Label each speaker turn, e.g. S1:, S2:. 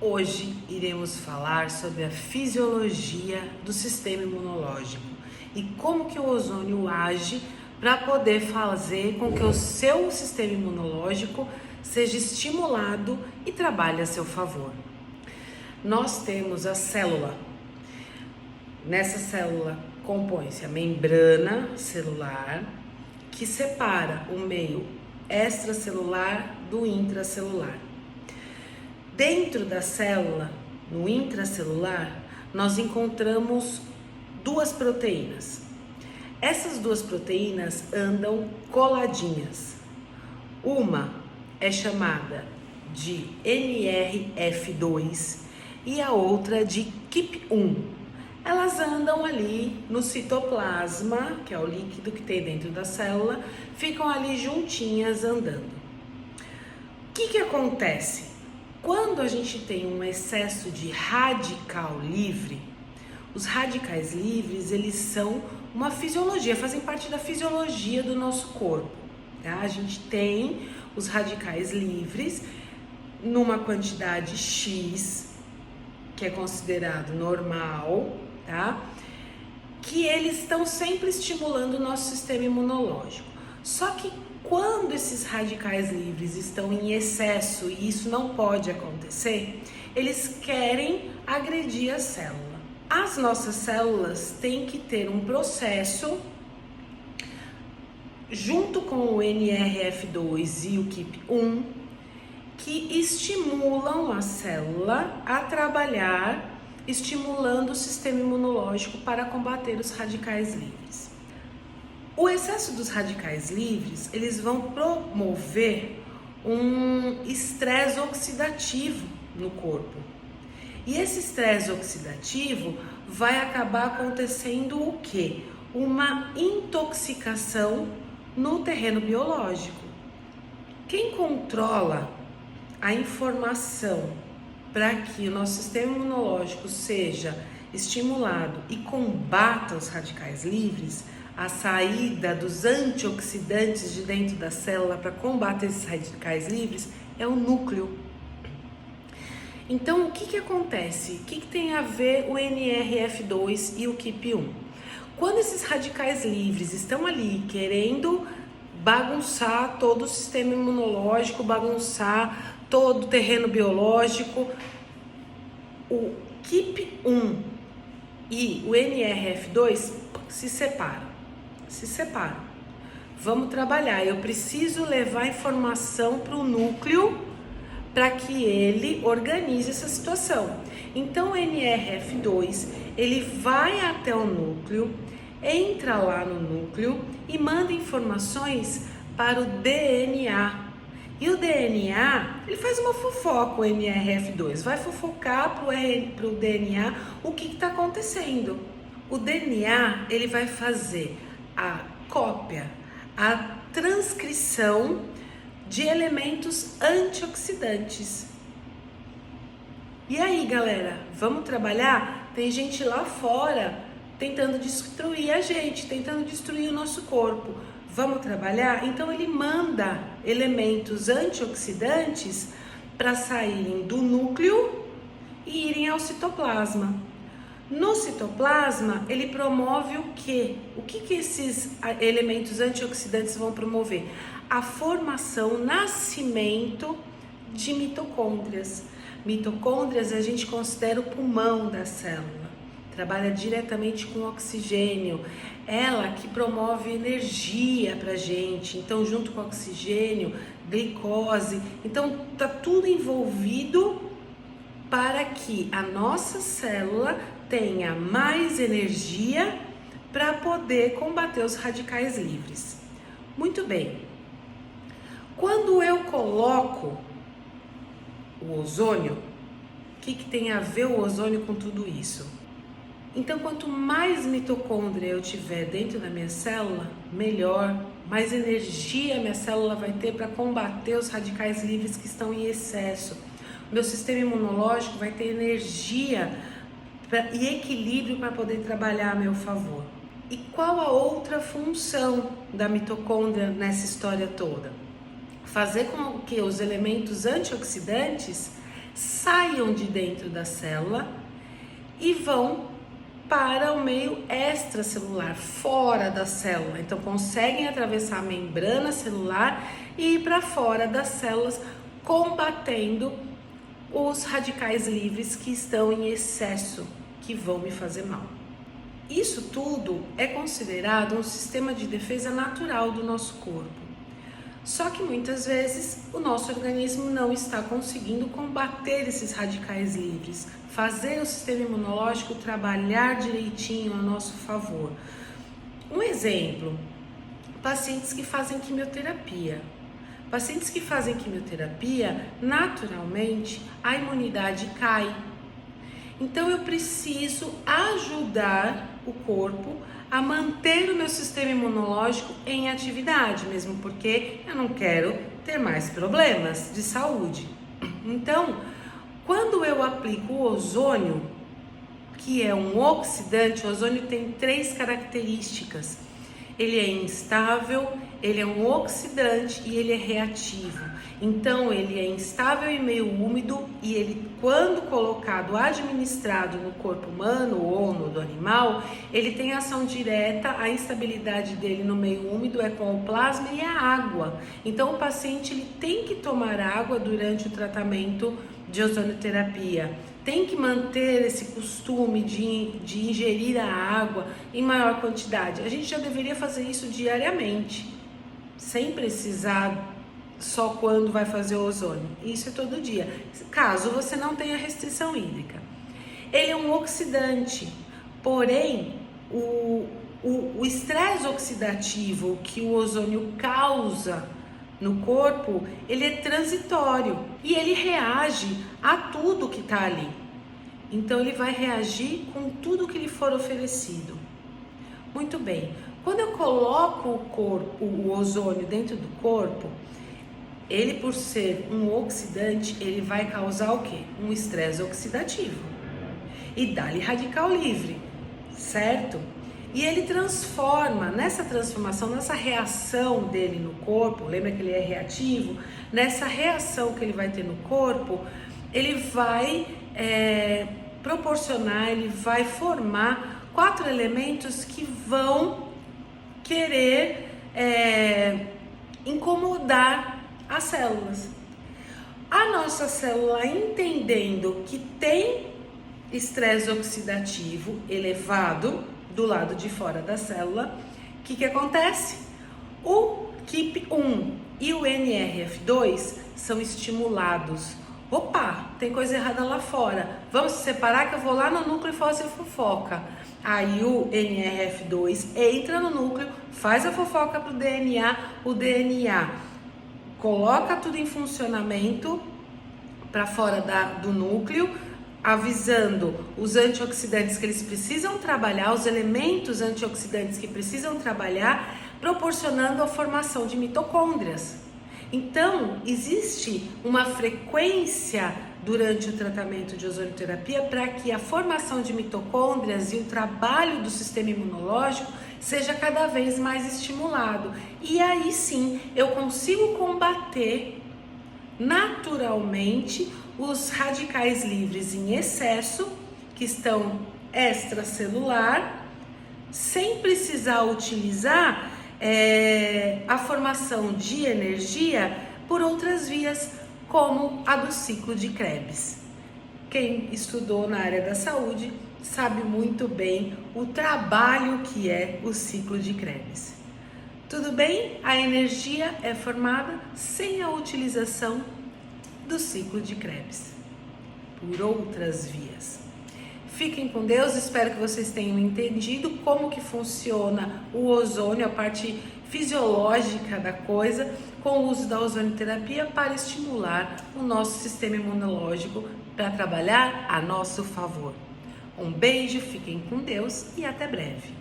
S1: Hoje iremos falar sobre a fisiologia do sistema imunológico e como que o ozônio age para poder fazer com que o seu sistema imunológico seja estimulado e trabalhe a seu favor. Nós temos a célula. Nessa célula compõe-se a membrana celular, que separa o meio extracelular do intracelular. Dentro da célula, no intracelular, nós encontramos duas proteínas. Essas duas proteínas andam coladinhas. Uma é chamada de NRF2 e a outra de KIP1. Elas andam ali no citoplasma, que é o líquido que tem dentro da célula, ficam ali juntinhas andando. O que acontece? Quando a gente tem um excesso de radical livre, os radicais livres, eles são uma fisiologia, fazem parte da fisiologia do nosso corpo, tá? A gente tem os radicais livres numa quantidade X, que é considerado normal, tá? Que eles estão sempre estimulando o nosso sistema imunológico. Só que quando esses radicais livres estão em excesso, e isso não pode acontecer, eles querem agredir a célula. As nossas células têm que ter um processo, junto com o NRF2 e o KIP1, que estimulam a célula a trabalhar, estimulando o sistema imunológico para combater os radicais livres. O excesso dos radicais livres, eles vão promover um estresse oxidativo no corpo. E esse estresse oxidativo vai acabar acontecendo o quê? Uma intoxicação no terreno biológico. Quem controla a informação para que o nosso sistema imunológico seja estimulado e combata os radicais livres, a saída dos antioxidantes de dentro da célula para combater esses radicais livres, é o núcleo. Então, o que acontece? O que tem a ver o NRF2 e o KIP1? Quando esses radicais livres estão ali querendo bagunçar todo o sistema imunológico, bagunçar todo o terreno biológico, o KIP1 e o NRF2 se separam. Vamos trabalhar. Eu preciso levar informação para o núcleo para que ele organize essa situação. Então o NRF2, ele vai até o núcleo, entra lá no núcleo e manda informações para o DNA. E o DNA, ele faz uma fofoca, o NRF2, vai fofocar para o DNA o que está acontecendo. O DNA, ele vai fazer a cópia, a transcrição de elementos antioxidantes. E aí, galera, vamos trabalhar? Tem gente lá fora tentando destruir a gente, tentando destruir o nosso corpo. Vamos trabalhar? Então ele manda elementos antioxidantes para saírem do núcleo e irem ao citoplasma. No citoplasma, ele promove o quê? O que esses elementos antioxidantes vão promover? A formação, nascimento de mitocôndrias. Mitocôndrias a gente considera o pulmão da célula. Trabalha diretamente com oxigênio. Ela que promove energia pra gente. Então, junto com oxigênio, glicose. Então, tá tudo envolvido para que a nossa célula tenha mais energia para poder combater os radicais livres. Muito bem. Quando eu coloco o ozônio, o que tem a ver o ozônio com tudo isso? Então, quanto mais mitocôndria eu tiver dentro da minha célula, melhor, mais energia minha célula vai ter para combater os radicais livres que estão em excesso. O meu sistema imunológico vai ter energia e equilíbrio para poder trabalhar a meu favor. E qual a outra função da mitocôndria nessa história toda? Fazer com que os elementos antioxidantes saiam de dentro da célula e vão para o meio extracelular, fora da célula. Então, conseguem atravessar a membrana celular e ir para fora das células, combatendo os radicais livres que estão em excesso, que vão me fazer mal. Isso tudo é considerado um sistema de defesa natural do nosso corpo. Só que muitas vezes o nosso organismo não está conseguindo combater esses radicais livres, fazer o sistema imunológico trabalhar direitinho a nosso favor. Um exemplo, pacientes que fazem quimioterapia. Pacientes que fazem quimioterapia, naturalmente, a imunidade cai. Então eu preciso ajudar o corpo a manter o meu sistema imunológico em atividade, mesmo porque eu não quero ter mais problemas de saúde. Então, quando eu aplico o ozônio, que é um oxidante, o ozônio tem 3 características. Ele é instável, ele é um oxidante e ele é reativo. Então, ele é instável em meio úmido e ele, quando colocado, administrado no corpo humano ou no do animal, ele tem ação direta. A instabilidade dele no meio úmido é com o plasma e a água. Então, o paciente ele tem que tomar água durante o tratamento de ozonioterapia. Tem que manter esse costume de ingerir a água em maior quantidade. A gente já deveria fazer isso diariamente, sem precisar só quando vai fazer o ozônio. Isso é todo dia, caso você não tenha restrição hídrica. Ele é um oxidante, porém o estresse oxidativo que o ozônio causa no corpo, ele é transitório e ele reage a tudo que está ali. Então ele vai reagir com tudo que lhe for oferecido. Muito bem, quando eu coloco o ozônio dentro do corpo, ele, por ser um oxidante, ele vai causar o quê? Um estresse oxidativo e dá-lhe radical livre, certo? E ele transforma, nessa transformação, nessa reação dele no corpo, lembra que ele é reativo? Nessa reação que ele vai ter no corpo, ele vai proporcionar, ele vai formar 4 elementos que vão querer incomodar as células. A nossa célula, entendendo que tem estresse oxidativo elevado do lado de fora da célula, o que acontece? O KIP1 e o NRF2 são estimulados. Opa, tem coisa errada lá fora. Vamos se separar que eu vou lá no núcleo e faço a fofoca. Aí o NRF2 entra no núcleo, faz a fofoca pro DNA, o DNA coloca tudo em funcionamento para fora do núcleo, avisando os antioxidantes que eles precisam trabalhar, os elementos antioxidantes que precisam trabalhar, proporcionando a formação de mitocôndrias. Então, existe uma frequência durante o tratamento de ozonioterapia para que a formação de mitocôndrias e o trabalho do sistema imunológico seja cada vez mais estimulado. E aí sim, eu consigo combater naturalmente os radicais livres em excesso, que estão extracelular, sem precisar utilizar a formação de energia por outras vias, como a do ciclo de Krebs. Quem estudou na área da saúde sabe muito bem o trabalho que é o ciclo de Krebs. Tudo bem? A energia é formada sem a utilização do ciclo de Krebs, por outras vias. Fiquem com Deus, espero que vocês tenham entendido como que funciona o ozônio, a parte fisiológica da coisa, com o uso da ozonioterapia para estimular o nosso sistema imunológico para trabalhar a nosso favor. Um beijo, fiquem com Deus e até breve.